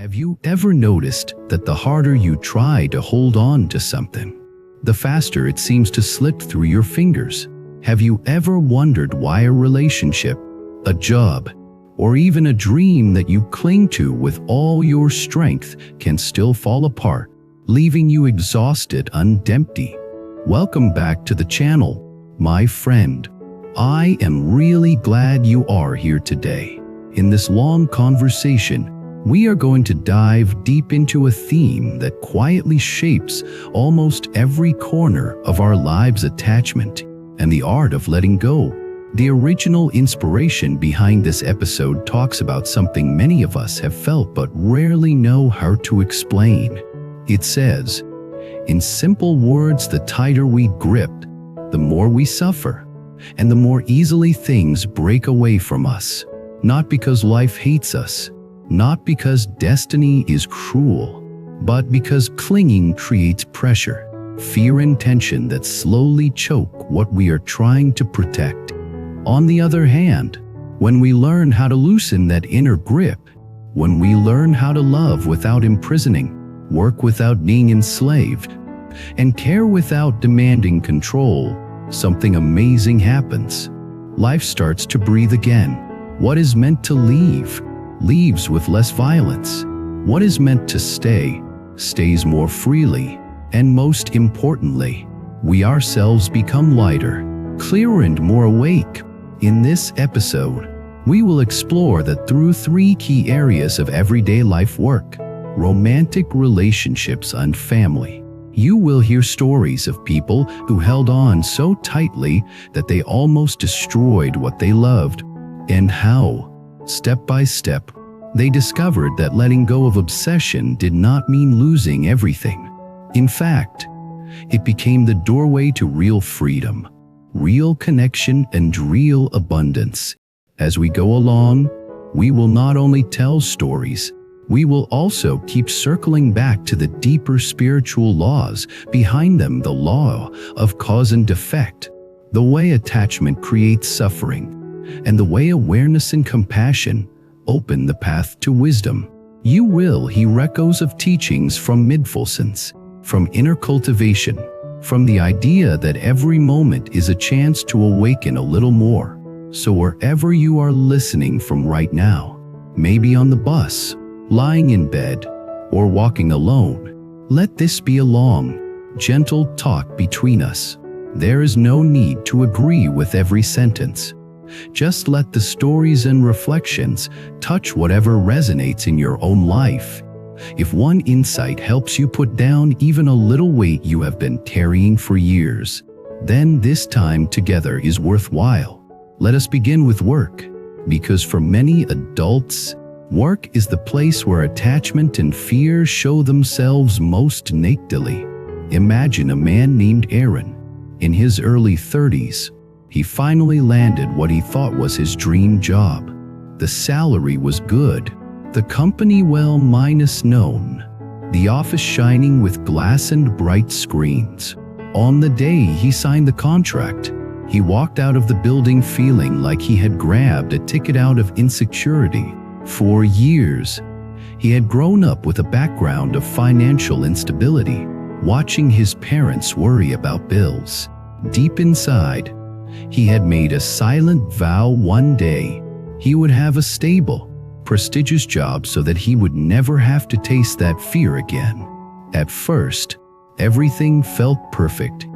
Have you ever noticed that the harder you try to hold on to something, the faster it seems to slip through your fingers? Have you ever wondered why a relationship, a job, or even a dream that you cling to with all your strength can still fall apart, leaving you exhausted and empty? Welcome back to the channel, my friend. I am really glad you are here today. In this long conversation, we are going to dive deep into a theme that quietly shapes almost every corner of our lives: attachment and the art of letting go. The original inspiration behind this episode talks about something many of us have felt but rarely know how to explain. It says, in simple words, the tighter we grip, the more we suffer, and the more easily things break away from us. Not because life hates us, not because destiny is cruel, but because clinging creates pressure, fear, and tension that slowly choke what we are trying to protect. On the other hand, when we learn how to loosen that inner grip, when we learn how to love without imprisoning, work without being enslaved, and care without demanding control, something amazing happens. Life starts to breathe again. What is meant to leave, leaves with less violence. What is meant to stay, stays more freely. And most importantly, we ourselves become lighter, clearer, and more awake. In this episode, we will explore that through three key areas of everyday life: work, romantic relationships, and family. You will hear stories of people who held on so tightly that they almost destroyed what they loved, and how, step by step, they discovered that letting go of obsession did not mean losing everything. In fact, it became the doorway to real freedom, real connection, and real abundance. As we go along, we will not only tell stories, we will also keep circling back to the deeper spiritual laws behind them: the law of cause and effect, the way attachment creates suffering, and the way awareness and compassion open the path to wisdom. You will hear echoes of teachings from mindfulness, from inner cultivation, from the idea that every moment is a chance to awaken a little more. So wherever you are listening from right now, maybe on the bus, lying in bed, or walking alone, let this be a long, gentle talk between us. There is no need to agree with every sentence. Just let the stories and reflections touch whatever resonates in your own life. If one insight helps you put down even a little weight you have been carrying for years, then this time together is worthwhile. Let us begin with work, because for many adults, work is the place where attachment and fear show themselves most nakedly. Imagine a man named Aaron. In his early 30s, he finally landed what he thought was his dream job. The salary was good, the company well known, the office shining with glass and bright screens. On the day he signed the contract, he walked out of the building feeling like he had grabbed a ticket out of insecurity. For years, he had grown up with a background of financial instability, watching his parents worry about bills. Deep inside, he had made a silent vow: one day he would have a stable, prestigious job so that he would never have to taste that fear again. At first, everything felt perfect.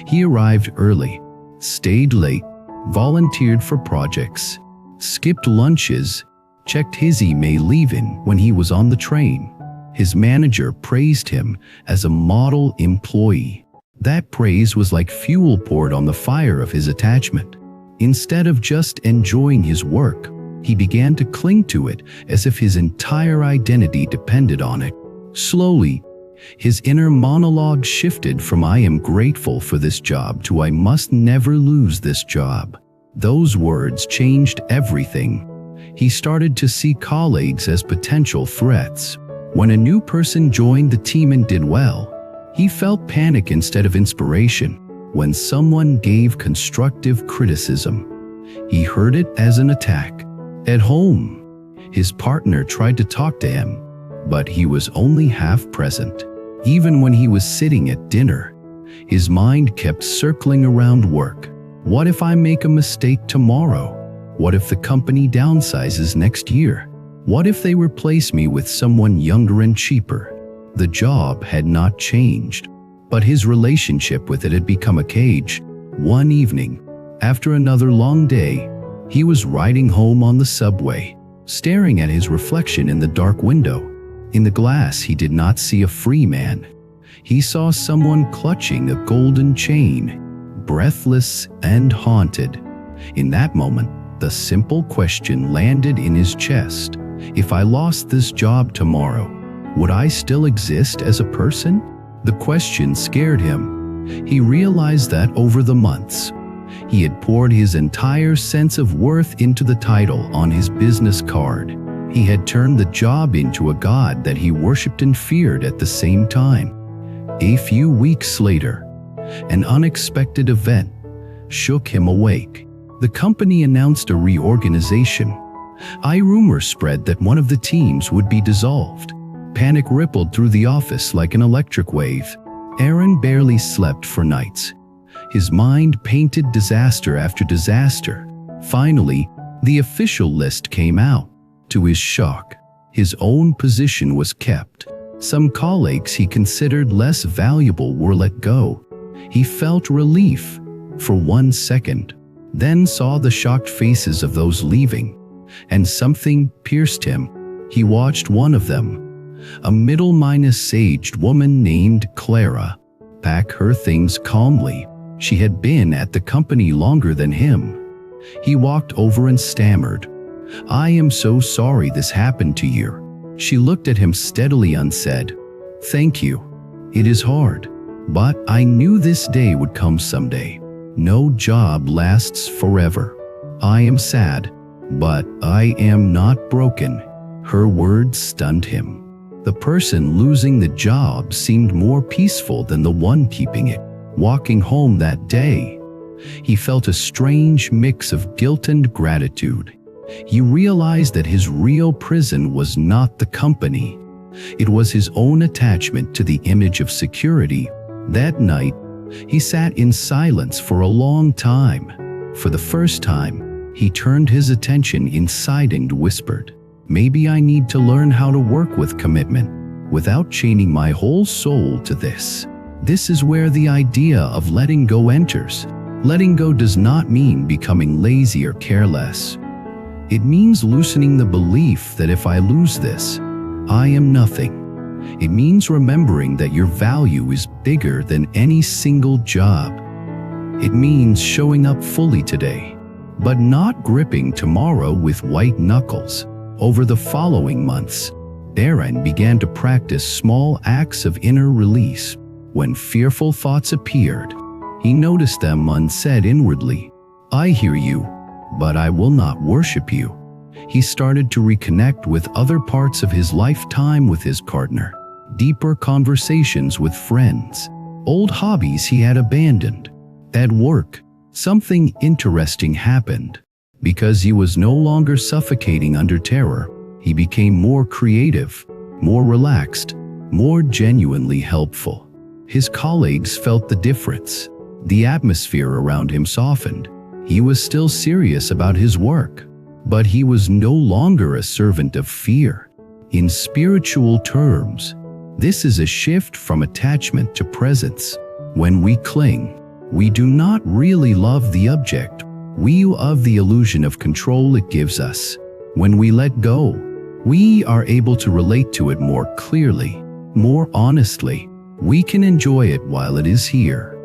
He arrived early, stayed late, volunteered for projects, skipped lunches, checked his email even when he was on the train. His manager praised him as a model employee. That praise was like fuel poured on the fire of his attachment. Instead of just enjoying his work, he began to cling to it as if his entire identity depended on it. Slowly, his inner monologue shifted from "I am grateful for this job" to "I must never lose this job." Those words changed everything. He started to see colleagues as potential threats. When a new person joined the team and did well, he felt panic instead of inspiration. When someone gave constructive criticism, he heard it as an attack. At home, his partner tried to talk to him, but he was only half present. Even when he was sitting at dinner, his mind kept circling around work. What if I make a mistake tomorrow? What if the company downsizes next year? What if they replace me with someone younger and cheaper? The job had not changed, but his relationship with it had become a cage. One evening, after another long day, he was riding home on the subway, staring at his reflection in the dark window. In the glass, he did not see a free man. He saw someone clutching a golden chain, breathless and haunted. In that moment, the simple question landed in his chest. If I lost this job tomorrow, would I still exist as a person? The question scared him. He realized that over the months, he had poured his entire sense of worth into the title on his business card. He had turned the job into a god that he worshipped and feared at the same time. A few weeks later, an unexpected event shook him awake. The company announced a reorganization. Rumors spread that one of the teams would be dissolved. Panic rippled through the office like an electric wave. Aaron barely slept for nights. His mind painted disaster after disaster. Finally, the official list came out. To his shock, his own position was kept. Some colleagues he considered less valuable were let go. He felt relief for 1 second, then saw the shocked faces of those leaving, and something pierced him. He watched one of them, a middle-aged woman named Clara, pack her things calmly. She had been at the company longer than him. He walked over and stammered, "I am so sorry this happened to you." She looked at him steadily and said, "Thank you. It is hard, but I knew this day would come someday. No job lasts forever. I am sad, but I am not broken." Her words stunned him. The person losing the job seemed more peaceful than the one keeping it. Walking home that day, he felt a strange mix of guilt and gratitude. He realized that his real prison was not the company. It was his own attachment to the image of security. That night, he sat in silence for a long time. For the first time, he turned his attention inside and whispered, "Maybe I need to learn how to work with commitment without chaining my whole soul to this." This is where the idea of letting go enters. Letting go does not mean becoming lazy or careless. It means loosening the belief that if I lose this, I am nothing. It means remembering that your value is bigger than any single job. It means showing up fully today, but not gripping tomorrow with white knuckles. Over the following months, Aaron began to practice small acts of inner release. When fearful thoughts appeared, he noticed them and said inwardly, "I hear you, but I will not worship you." He started to reconnect with other parts of his lifetime with his partner, deeper conversations with friends, old hobbies he had abandoned. At work, something interesting happened. Because he was no longer suffocating under terror, he became more creative, more relaxed, more genuinely helpful. His colleagues felt the difference. The atmosphere around him softened. He was still serious about his work, but he was no longer a servant of fear. In spiritual terms, this is a shift from attachment to presence. When we cling, we do not really love the object. We love the illusion of control it gives us. When we let go, we are able to relate to it more clearly, more honestly. We can enjoy it while it is here.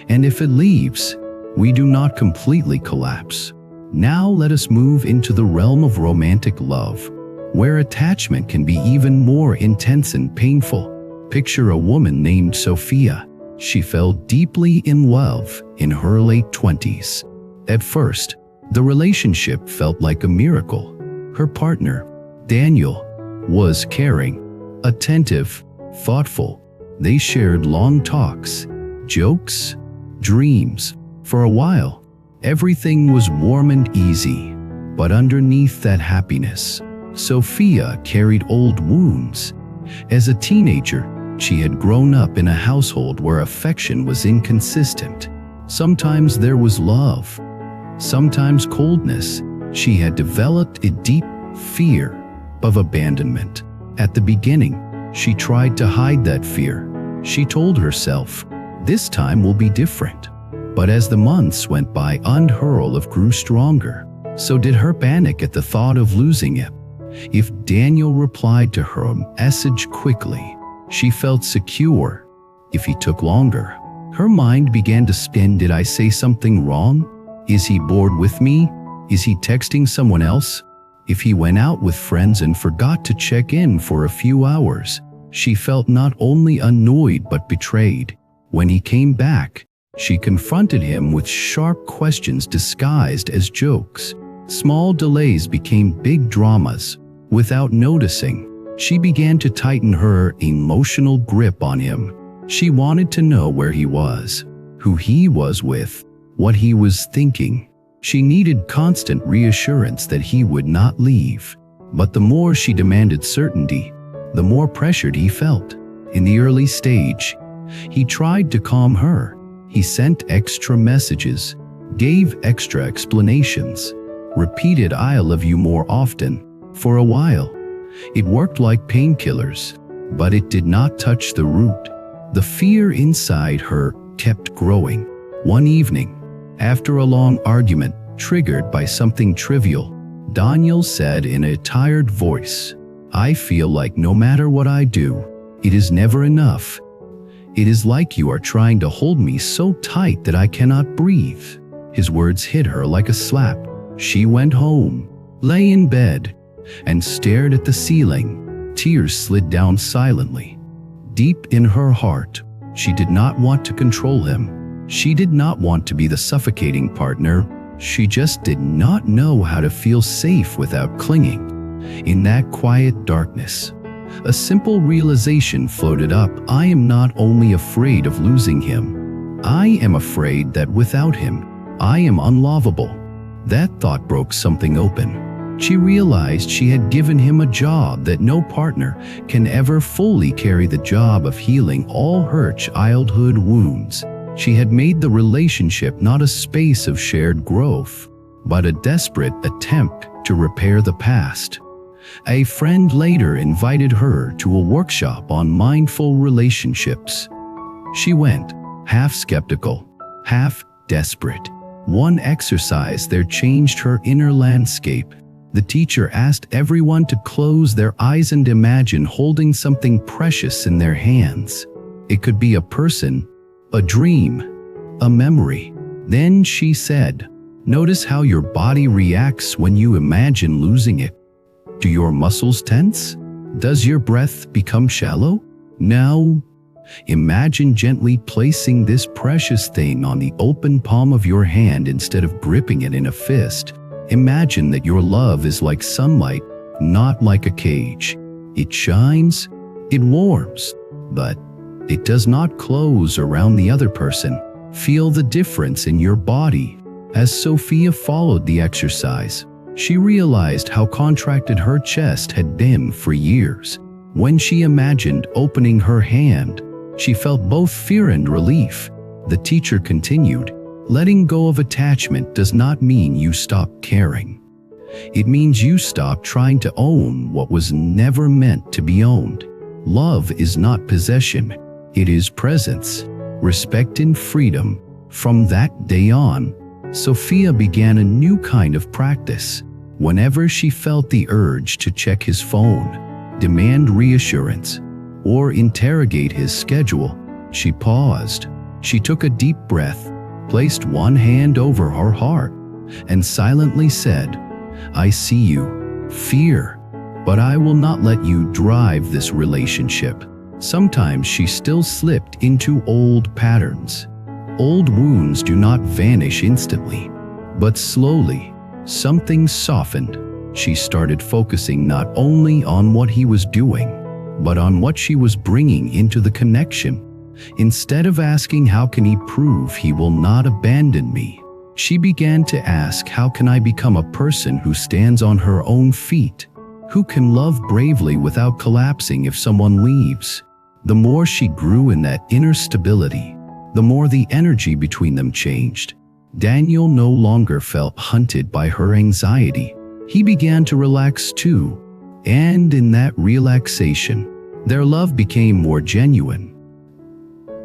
And if it leaves, we do not completely collapse. Now let us move into the realm of romantic love, where attachment can be even more intense and painful. Picture a woman named Sophia. She fell deeply in love in her late 20s. At first, the relationship felt like a miracle. Her partner, Daniel, was caring, attentive, thoughtful. They shared long talks, jokes, dreams. For a while, everything was warm and easy. But underneath that happiness, Sophia carried old wounds. As a teenager, she had grown up in a household where affection was inconsistent. Sometimes there was love, sometimes coldness. She had developed a deep fear of abandonment. At the beginning, she tried to hide that fear. She told herself, "This time will be different." But as the months went by and her love grew stronger, so did her panic at the thought of losing him. If Daniel replied to her message quickly, she felt secure. If he took longer, her mind began to spin. Did I say something wrong? Is he bored with me? Is he texting someone else? If he went out with friends and forgot to check in for a few hours, she felt not only annoyed but betrayed. When he came back, she confronted him with sharp questions disguised as jokes. Small delays became big dramas. Without noticing, she began to tighten her emotional grip on him. She wanted to know where he was, who he was with, what he was thinking. She needed constant reassurance that he would not leave. But the more she demanded certainty, the more pressured he felt. In the early stage, he tried to calm her. He sent extra messages, gave extra explanations, repeated "I love you" more often. For a while, it worked like painkillers, but it did not touch the root. The fear inside her kept growing. One evening, after a long argument triggered by something trivial, Daniel said in a tired voice, "I feel like no matter what I do, it is never enough. It is like you are trying to hold me so tight that I cannot breathe." His words hit her like a slap. She went home, lay in bed, and stared at the ceiling. Tears slid down silently. Deep in her heart, she did not want to control him. She did not want to be the suffocating partner. She just did not know how to feel safe without clinging. In that quiet darkness, a simple realization floated up. I am not only afraid of losing him, I am afraid that without him, I am unlovable. That thought broke something open. She realized she had given him a job that no partner can ever fully carry, the job of healing all her childhood wounds. She had made the relationship not a space of shared growth, but a desperate attempt to repair the past. A friend later invited her to a workshop on mindful relationships. She went, half skeptical, half desperate. One exercise there changed her inner landscape. The teacher asked everyone to close their eyes and imagine holding something precious in their hands. It could be a person, a dream, a memory. Then she said, "Notice how your body reacts when you imagine losing it. Do your muscles tense? Does your breath become shallow? Now, imagine gently placing this precious thing on the open palm of your hand instead of gripping it in a fist. Imagine that your love is like sunlight, not like a cage. It shines, it warms, but it does not close around the other person. Feel the difference in your body." As Sophia followed the exercise, she realized how contracted her chest had been for years. When she imagined opening her hand, she felt both fear and relief. The teacher continued, "Letting go of attachment does not mean you stop caring. It means you stop trying to own what was never meant to be owned. Love is not possession, it is presence, respect and freedom." From that day on, Sophia began a new kind of practice. Whenever she felt the urge to check his phone, demand reassurance, or interrogate his schedule, she paused. She took a deep breath, placed one hand over her heart, and silently said, "I see you, fear, but I will not let you drive this relationship." Sometimes she still slipped into old patterns. Old wounds do not vanish instantly, but slowly, something softened. She started focusing not only on what he was doing, but on what she was bringing into the connection. Instead of asking, "How can he prove he will not abandon me?" she began to ask, "How can I become a person who stands on her own feet?" who can love bravely without collapsing if someone leaves. The more she grew in that inner stability, the more the energy between them changed. Daniel no longer felt hunted by her anxiety. He began to relax too, and in that relaxation, their love became more genuine,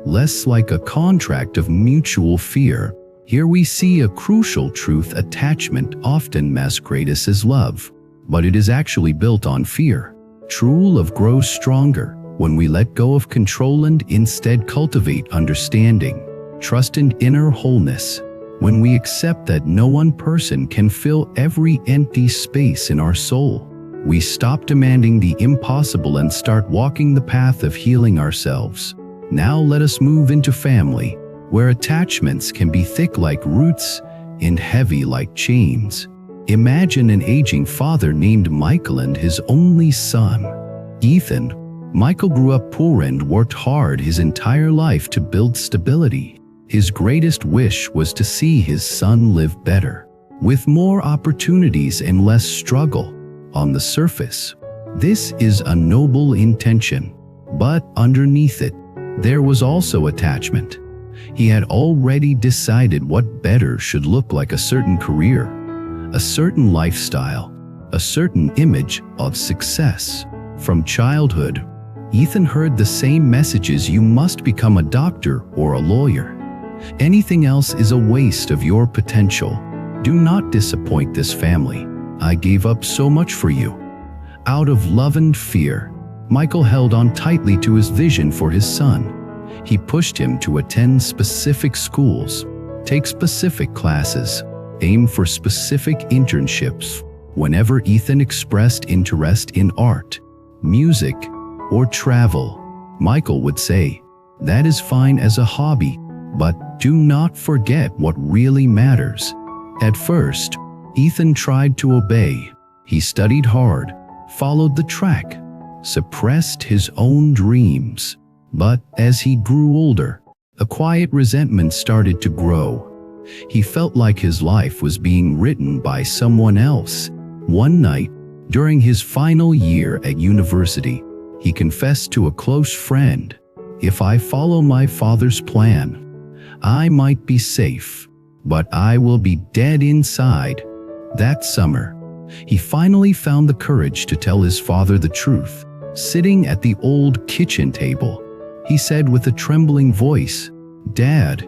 less like a contract of mutual fear. Here we see a crucial truth: attachment often masquerades as love, but it is actually built on fear. True love grows stronger when we let go of control and instead cultivate understanding, trust, and inner wholeness. When we accept that no one person can fill every empty space in our soul, we stop demanding the impossible and start walking the path of healing ourselves. Now let us move into family, where attachments can be thick like roots and heavy like chains. Imagine an aging father named Michael and his only son, Ethan. Michael grew up poor and worked hard his entire life to build stability. His greatest wish was to see his son live better, with more opportunities and less struggle. On the surface, this is a noble intention, but underneath it, there was also attachment. He had already decided what better should look like: a certain career, a certain lifestyle, a certain image of success. From childhood, Ethan heard the same messages: you must become a doctor or a lawyer. Anything else is a waste of your potential. Do not disappoint this family. I gave up so much for you. Out of love and fear, Michael held on tightly to his vision for his son. He pushed him to attend specific schools, take specific classes, aim for specific internships. Whenever Ethan expressed interest in art, music, or travel, Michael would say, "That is fine as a hobby, but do not forget what really matters." At first, Ethan tried to obey. He studied hard, followed the track, suppressed his own dreams. But as he grew older, a quiet resentment started to grow. He felt like his life was being written by someone else. One night, during his final year at university, he confessed to a close friend, "If I follow my father's plan, I might be safe, but I will be dead inside." That summer, he finally found the courage to tell his father the truth. Sitting at the old kitchen table, he said with a trembling voice, "Dad,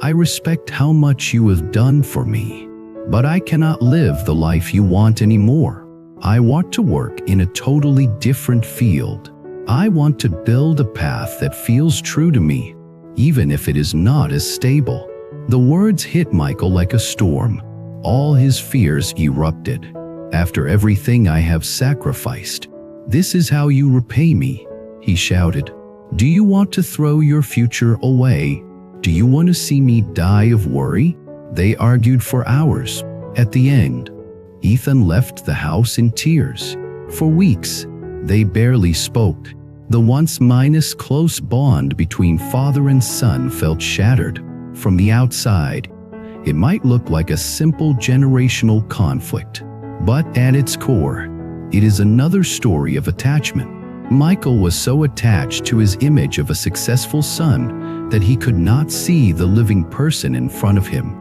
I respect how much you have done for me, but I cannot live the life you want anymore. I want to work in a totally different field. I want to build a path that feels true to me, even if it is not as stable." The words hit Michael like a storm. All his fears erupted. "After everything I have sacrificed, this is how you repay me," he shouted. "Do you want to throw your future away? Do you want to see me die of worry?" They argued for hours. At the end, Ethan left the house in tears. For weeks, they barely spoke. The once close bond between father and son felt shattered. From the outside, it might look like a simple generational conflict, but at its core, it is another story of attachment. Michael was so attached to his image of a successful son that he could not see the living person in front of him.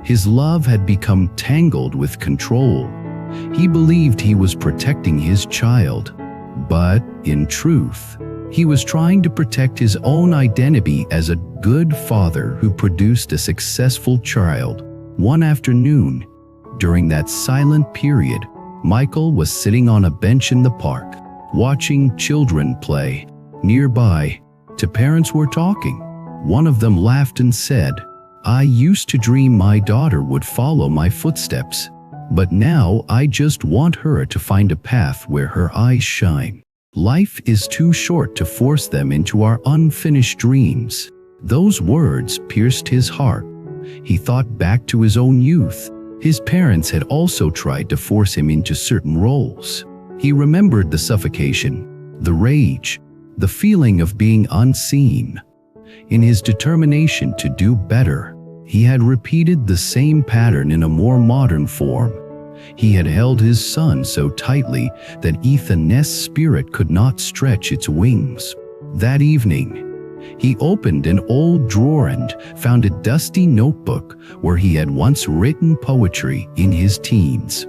His love had become tangled with control. He believed he was protecting his child, but in truth, he was trying to protect his own identity as a good father who produced a successful child. One afternoon, during that silent period, Michael was sitting on a bench in the park, watching children play. Nearby, two parents were talking. One of them laughed and said, "I used to dream my daughter would follow my footsteps, but now I just want her to find a path where her eyes shine. Life is too short to force them into our unfinished dreams." Those words pierced his heart. He thought back to his own youth. His parents had also tried to force him into certain roles. He remembered the suffocation, the rage, the feeling of being unseen. In his determination to do better, he had repeated the same pattern in a more modern form. He had held his son so tightly that Ethan's spirit could not stretch its wings. That evening, he opened an old drawer and found a dusty notebook where he had once written poetry in his teens.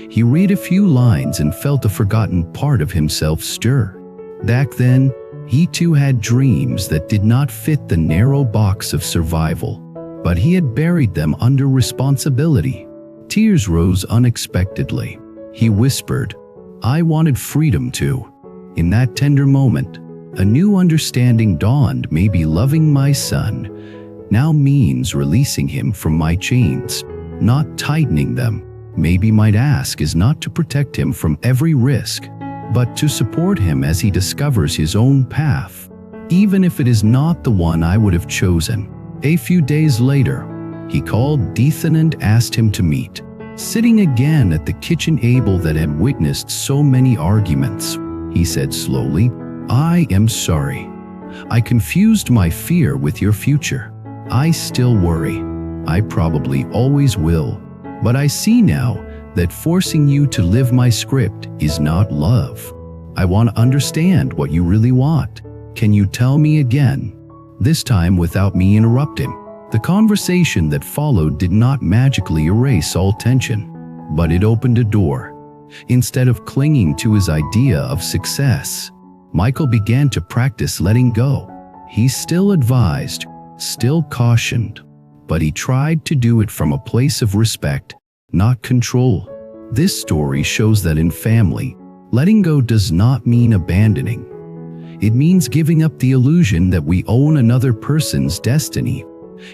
He read a few lines and felt a forgotten part of himself stir. Back then, he too had dreams that did not fit the narrow box of survival, but he had buried them under responsibility. Tears rose unexpectedly. He whispered, "I wanted freedom too." In that tender moment, a new understanding dawned. Maybe loving my son now means releasing him from my chains, not tightening them. Maybe my task is not to protect him from every risk, but to support him as he discovers his own path, even if it is not the one I would have chosen. A few days later, he called Ethan and asked him to meet. Sitting again at the kitchen table that had witnessed so many arguments, he said slowly, "I am sorry. I confused my fear with your future. I still worry. I probably always will. But I see now that forcing you to live my script is not love. I want to understand what you really want. Can you tell me again?" This time without me interrupting. The conversation that followed did not magically erase all tension, but it opened a door. Instead of clinging to his idea of success, Michael began to practice letting go. He still advised, still cautioned, but he tried to do it from a place of respect, not control. This story shows that in family, letting go does not mean abandoning. It means giving up the illusion that we own another person's destiny.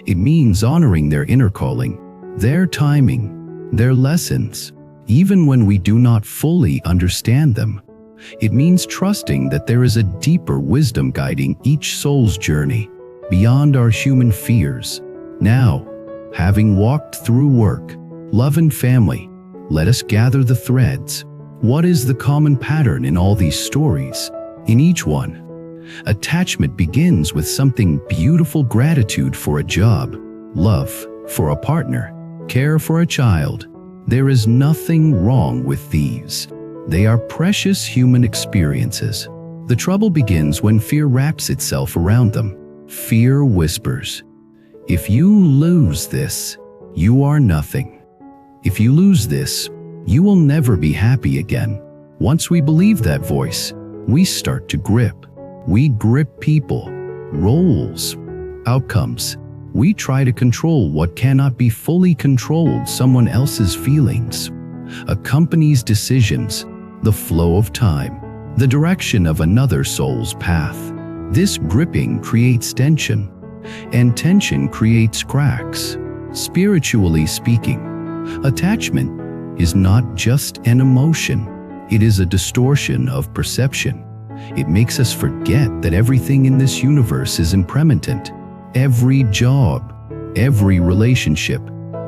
It means honoring their inner calling, their timing, their lessons, even when we do not fully understand them. It means trusting that there is a deeper wisdom guiding each soul's journey, beyond our human fears. Now, having walked through work, love and family, let us gather the threads. What is the common pattern in all these stories? In each one, attachment begins with something beautiful: gratitude for a job, love for a partner, care for a child. There is nothing wrong with these. They are precious human experiences. The trouble begins when fear wraps itself around them. Fear whispers, "If you lose this, you are nothing. If you lose this, you will never be happy again." Once we believe that voice, we start to grip. We grip people, roles, outcomes. We try to control what cannot be fully controlled: someone else's feelings, a company's decisions, the flow of time, the direction of another soul's path. This gripping creates tension, and tension creates cracks. Spiritually speaking, attachment is not just an emotion. It is a distortion of perception. It makes us forget that everything in this universe is impermanent. Every job, every relationship,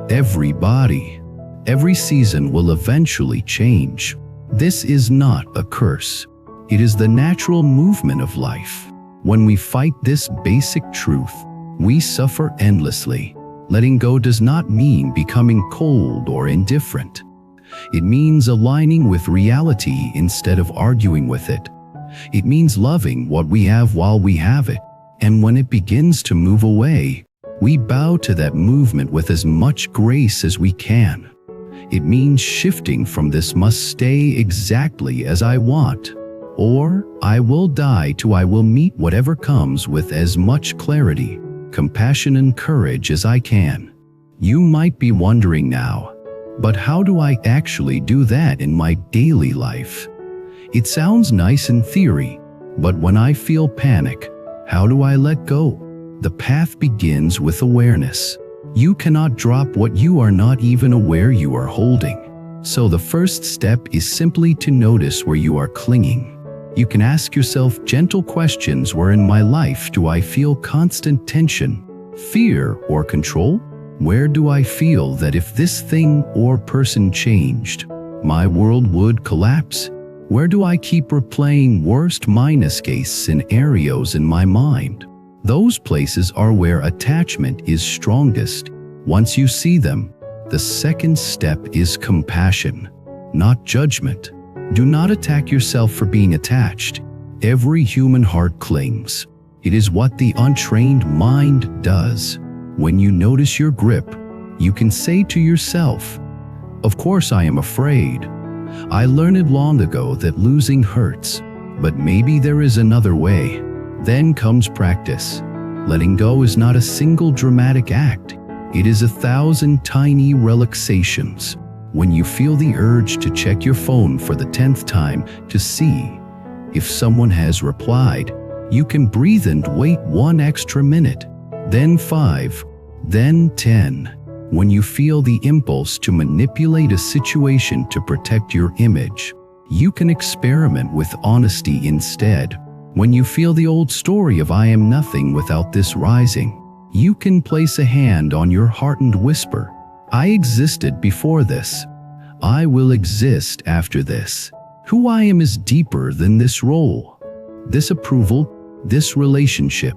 every body, every season will eventually change. This is not a curse. It is the natural movement of life. When we fight this basic truth, we suffer endlessly. Letting go does not mean becoming cold or indifferent. It means aligning with reality instead of arguing with it. It means loving what we have while we have it, and when it begins to move away, we bow to that movement with as much grace as we can. It means shifting from "this must stay exactly as I want," or "I will die," to "I will meet whatever comes with as much clarity, compassion and courage as I can." You might be wondering now, but how do I actually do that in my daily life? It sounds nice in theory, but when I feel panic, how do I let go? The path begins with awareness. You cannot drop what you are not even aware you are holding. So the first step is simply to notice where you are clinging. You can ask yourself gentle questions: where in my life do I feel constant tension, fear, or control? Where do I feel that if this thing or person changed, my world would collapse? Where do I keep replaying worst-case scenarios in my mind? Those places are where attachment is strongest. Once you see them, The second step is compassion, not judgment. Do not attack yourself for being attached. Every human heart clings. It is what the untrained mind does. When you notice your grip, you can say to yourself, "Of course I am afraid. I learned long ago that losing hurts, but maybe there is another way." Then comes practice. Letting go is not a single dramatic act. It is 1,000 tiny relaxations. When you feel the urge to check your phone for the 10th time to see if someone has replied, you can breathe and wait 1 extra minute, then 5, then 10. When you feel the impulse to manipulate a situation to protect your image, you can experiment with honesty instead. When you feel the old story of "I am nothing without this" rising, you can place a hand on your heart and whisper, "I existed before this. I will exist after this. Who I am is deeper than this role, this approval, this relationship."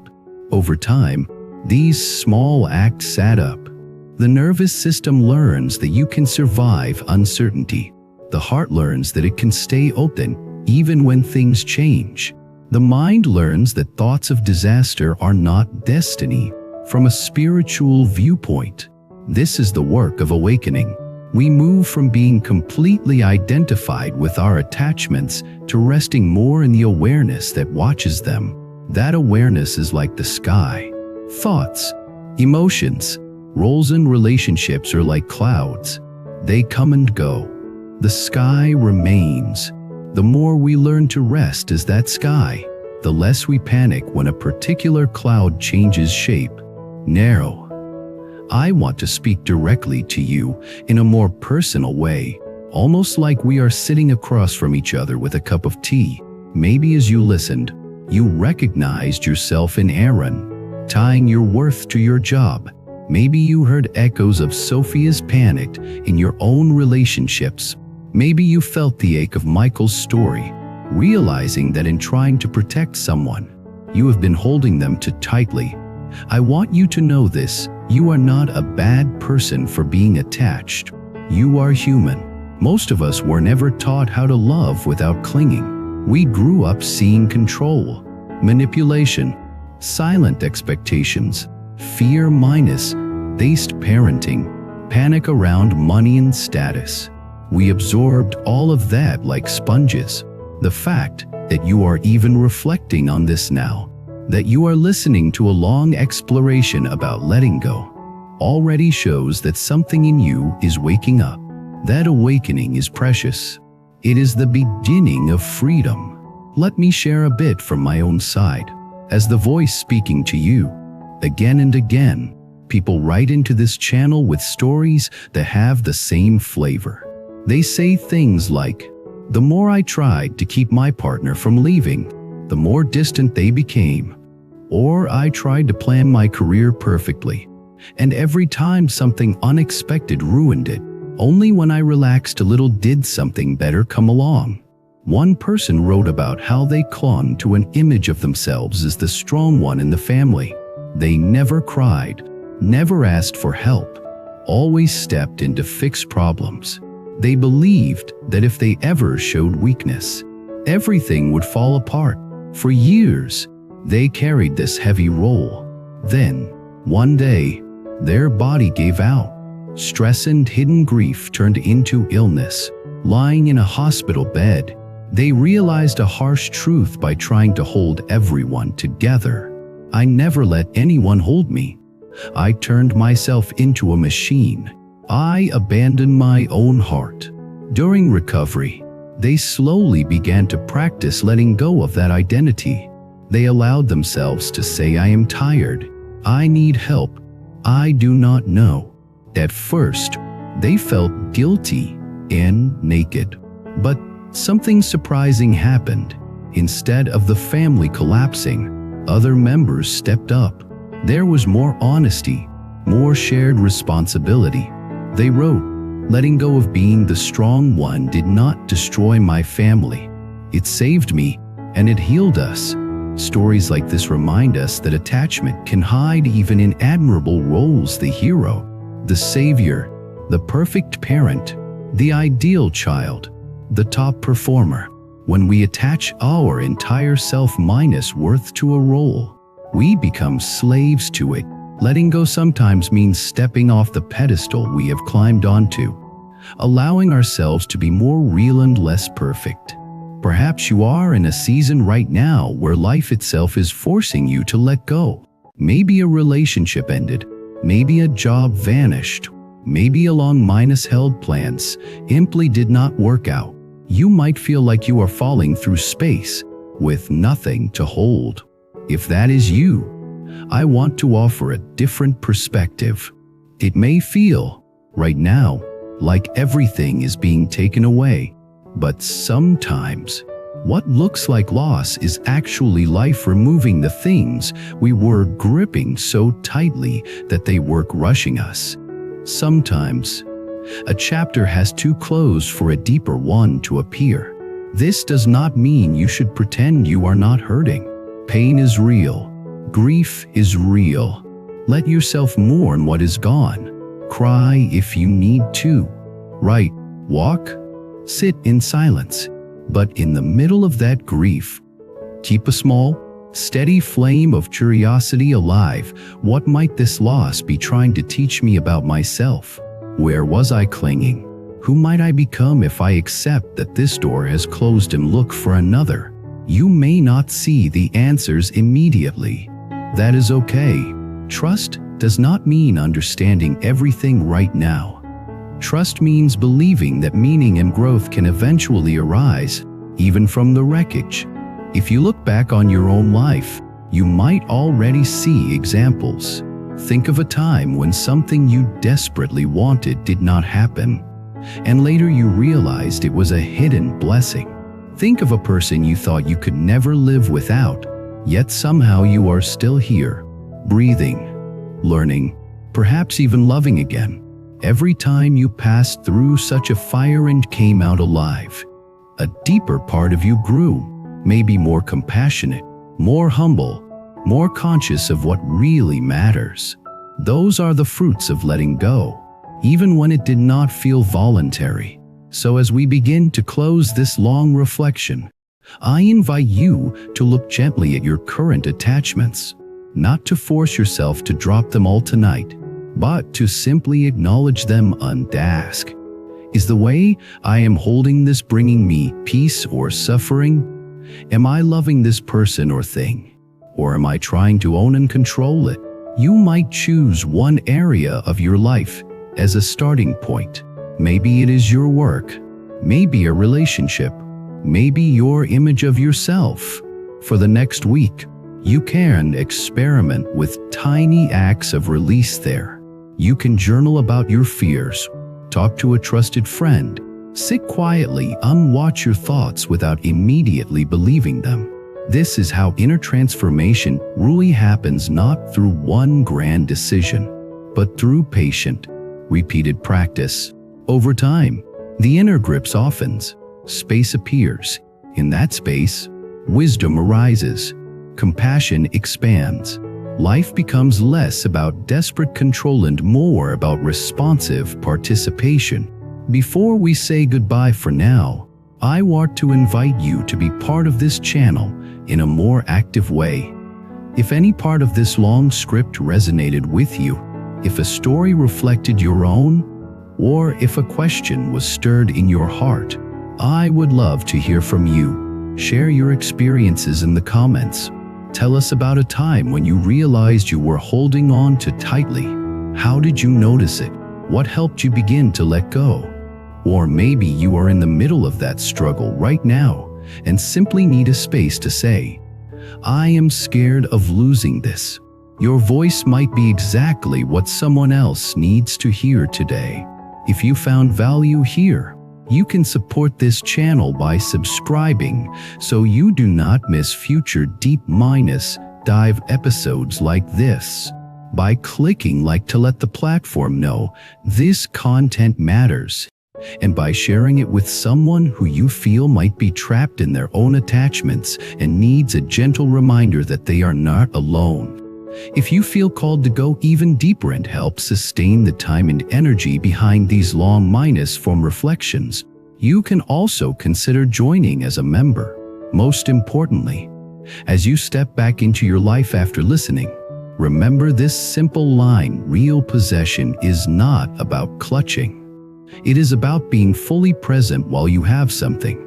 Over time, these small acts add up. The nervous system learns that you can survive uncertainty. The heart learns that it can stay open even when things change. The mind learns that thoughts of disaster are not destiny. From a spiritual viewpoint, this is the work of awakening. We move from being completely identified with our attachments to resting more in the awareness that watches them. That awareness is like the sky. Thoughts, emotions, roles and relationships are like clouds. They come and go. The sky remains. The more we learn to rest as that sky, the less we panic when a particular cloud changes shape. Narrow. I want to speak directly to you in a more personal way, almost like we are sitting across from each other with a cup of tea. Maybe as you listened, you recognized yourself in Aaron, tying your worth to your job. Maybe you heard echoes of Sophia's panic in your own relationships. Maybe you felt the ache of Michael's story, realizing that in trying to protect someone, you have been holding them too tightly. I want you to know this: you are not a bad person for being attached. You are human. Most of us were never taught how to love without clinging. We grew up seeing control, manipulation, silent expectations, fear-based parenting, panic around money and status. We absorbed all of that like sponges. The fact that you are even reflecting on this now, that you are listening to a long exploration about letting go, already shows that something in you is waking up. That awakening is precious. It is the beginning of freedom. Let me share a bit from my own side. As the voice speaking to you, again and again, people write into this channel with stories that have the same flavor. They say things like, "The more I tried to keep my partner from leaving, the more distant they became." Or, "I tried to plan my career perfectly, and every time something unexpected ruined it. Only when I relaxed a little did something better come along." One person wrote about how they clung to an image of themselves as the strong one in the family. They never cried, never asked for help, always stepped in to fix problems. They believed that if they ever showed weakness, everything would fall apart. For years, they carried this heavy role. Then, one day, their body gave out. Stress and hidden grief turned into illness. Lying in a hospital bed, they realized a harsh truth by trying to hold everyone together. "I never let anyone hold me. I turned myself into a machine. I abandoned my own heart." During recovery, they slowly began to practice letting go of that identity. They allowed themselves to say, "I am tired. I need help. I do not know." At first, they felt guilty and naked. But something surprising happened. Instead of the family collapsing, other members stepped up. There was more honesty, more shared responsibility. They wrote, "Letting go of being the strong one did not destroy my family. It saved me, and it healed us." Stories like this remind us that attachment can hide even in admirable roles: the hero, the savior, the perfect parent, the ideal child, the top performer. When we attach our entire self-worth to a role, we become slaves to it. Letting go sometimes means stepping off the pedestal we have climbed onto, allowing ourselves to be more real and less perfect. Perhaps you are in a season right now where life itself is forcing you to let go. Maybe a relationship ended, maybe a job vanished, maybe a long-held plans simply did not work out. You might feel like you are falling through space with nothing to hold. If that is you, I want to offer a different perspective. It may feel, right now, like everything is being taken away, but sometimes, what looks like loss is actually life removing the things we were gripping so tightly that they were crushing us. Sometimes, a chapter has to close for a deeper one to appear. This does not mean you should pretend you are not hurting. Pain is real. Grief is real. Let yourself mourn what is gone. Cry if you need to. Write, walk, sit in silence. But in the middle of that grief, keep a small, steady flame of curiosity alive. What might this loss be trying to teach me about myself? Where was I clinging? Who might I become if I accept that this door has closed and look for another? You may not see the answers immediately. That is okay. Trust does not mean understanding everything right now. Trust means believing that meaning and growth can eventually arise, even from the wreckage. If you look back on your own life, you might already see examples. Think of a time when something you desperately wanted did not happen, and later you realized it was a hidden blessing. Think of a person you thought you could never live without, yet somehow you are still here, breathing, learning, perhaps even loving again. Every time you passed through such a fire and came out alive, a deeper part of you grew, maybe more compassionate, more humble, more conscious of what really matters. Those are the fruits of letting go, even when it did not feel voluntary. So as we begin to close this long reflection, I invite you to look gently at your current attachments, not to force yourself to drop them all tonight, but to simply acknowledge them and ask, is the way I am holding this bringing me peace or suffering? Am I loving this person or thing? Or am I trying to own and control it? You might choose one area of your life as a starting point. Maybe it is your work, maybe a relationship, maybe your image of yourself. For the next week, you can experiment with tiny acts of release there. You can journal about your fears, talk to a trusted friend, sit quietly and watch your thoughts without immediately believing them. This is how inner transformation really happens, not through one grand decision, but through patient, repeated practice. Over time, the inner grip softens, space appears. In that space, wisdom arises, compassion expands. Life becomes less about desperate control and more about responsive participation. Before we say goodbye for now, I want to invite you to be part of this channel in a more active way. If any part of this long script resonated with you, if a story reflected your own, or if a question was stirred in your heart, I would love to hear from you. Share your experiences in the comments. Tell us about a time when you realized you were holding on too tightly. How did you notice it? What helped you begin to let go? Or maybe you are in the middle of that struggle right now and simply need a space to say, I am scared of losing this. Your voice might be exactly what someone else needs to hear today. If you found value here, you can support this channel by subscribing so you do not miss future deep-dive episodes like this. By clicking like to let the platform know this content matters, and by sharing it with someone who you feel might be trapped in their own attachments and needs a gentle reminder that they are not alone. If you feel called to go even deeper and help sustain the time and energy behind these long minus form reflections, you can also consider joining as a member. Most importantly, as you step back into your life after listening, remember this simple line: real possession is not about clutching. It is about being fully present while you have something,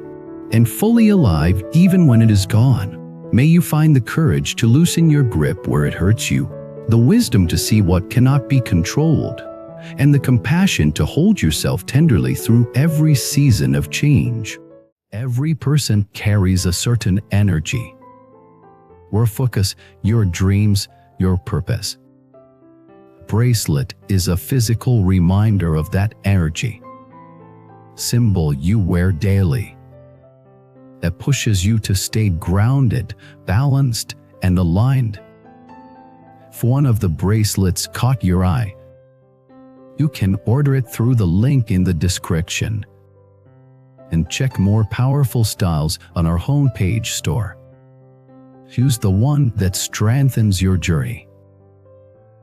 and fully alive even when it is gone. May you find the courage to loosen your grip where it hurts you, the wisdom to see what cannot be controlled, and the compassion to hold yourself tenderly through every season of change. Every person carries a certain energy. Your focus, your dreams, your purpose. Bracelet is a physical reminder of that energy. Symbol you wear daily, that pushes you to stay grounded, balanced, and aligned. If one of the bracelets caught your eye, you can order it through the link in the description. And check more powerful styles on our homepage store. Choose the one that strengthens your journey.